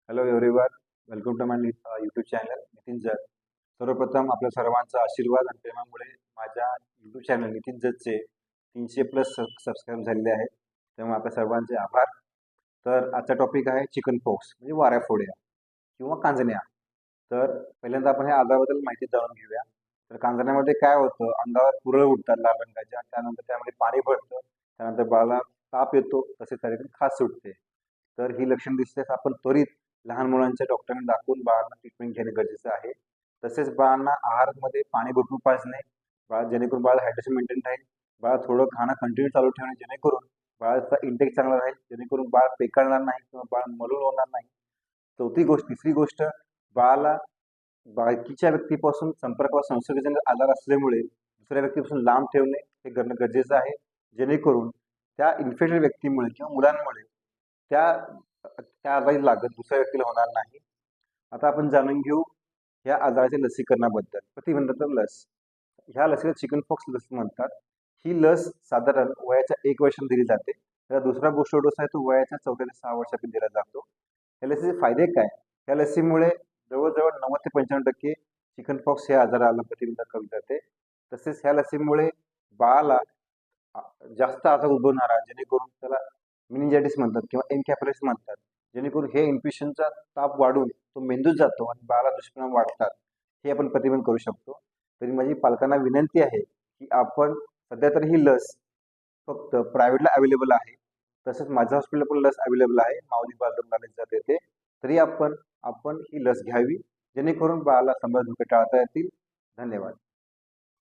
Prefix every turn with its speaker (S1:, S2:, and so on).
S1: Hello everyone, welcome to my YouTube channel Nitin Jat. सर्वप्रथम आपल्या सर्वांचा आशीर्वाद आणि प्रेमामुळे माझ्या यूट्यूब चॅनल नितीन जतचे 300+ सबस्क्राईब झालेले आहेत. त्यामुळे आपल्या सर्वांचे आभार. तर आजचा टॉपिक आहे चिकन पॉक्स म्हणजे वाऱ्या फोड्या किंवा कांजण्या. तर पहिल्यांदा आपण ह्या आजाराबद्दल माहिती जाणून घेऊया. तर कांजण्यामध्ये काय होतं, अंगावर पुरळ उठतात लाल रंगाच्या, त्यानंतर त्यामध्ये पाणी भरतं, त्यानंतर बाळाला ताप येतो, तसेच त्याच्यातून खाज सुटते. तर ही लक्षण दिसल्यास आपण त्वरित लहान मुलांच्या डॉक्टरांना दाखवून बाळांना ट्रीटमेंट घेणे गरजेचं आहे. तसेच बाळांना आहारमध्ये पाणी भरपूर पाजणे, जेणेकरून बाळ हायड्रेशन मेंटेन राहील. बाळ थोडं खाणं कंटिन्यू चालू ठेवणे, जेणेकरून बाळाचा इंटेक चांगला राहील, जेणेकरून बाळ पेकाळणार नाही किंवा बाळ मलूल होणार नाही. तिसरी गोष्ट, बाळाला बाकीच्या व्यक्तीपासून संपर्क व संसर्गजन्य आजार असल्यामुळे दुसऱ्या व्यक्तीपासून लांब ठेवणे हे करणं गरजेचं आहे, जेणेकरून त्या इन्फेक्टेड व्यक्तीमुळे किंवा मुलांमुळे त्या त्या आजारी लागत दुसऱ्या व्यक्तीला होणार नाही. आता आपण जाणून घेऊ या आजाराच्या लसीकरणाबद्दल. प्रतिबंधात्मक लस, ह्या लसीला चिकन पॉक्स लस म्हणतात. ही लस साधारण वयाच्या 1 वर्षाला दिली जाते. त्याचा दुसरा बूस्टर डोस आहे तो वयाच्या 4 ते 6 वर्षापर्यंत दिला जातो. या लसीचे फायदे काय? या लसीमुळे जवळजवळ 90 ते 95% चिकन पॉक्स या आजाराला प्रतिबंध कमी जाते. तसेच ह्या लसीमुळे बाळाला जास्त आजार उद्भवणारा, जेणेकरून त्याला मिनिंजायटिस म्हणतात किंवा एन्केफेलायटिस म्हणतात, जेणेकरून हे इन्फेक्शनचा ताप वाढून तो मेंदूत जातो आणि बाळाला दुष्परिणाम वाढतात, हे आपण प्रतिबंध करू शकतो. तरी माझी पालकांना विनंती आहे की आपण सध्या तर ही लस फक्त प्रायव्हेटला अवेलेबल आहे. तसंच माझ्या हॉस्पिटलला पण लस अवेलेबल आहे, माऊली बालरुग्णालय नॉलेज येते. तरी आपण ही लस घ्यावी, जेणेकरून बाळाला संभाव्य धोके टाळता येतील. धन्यवाद.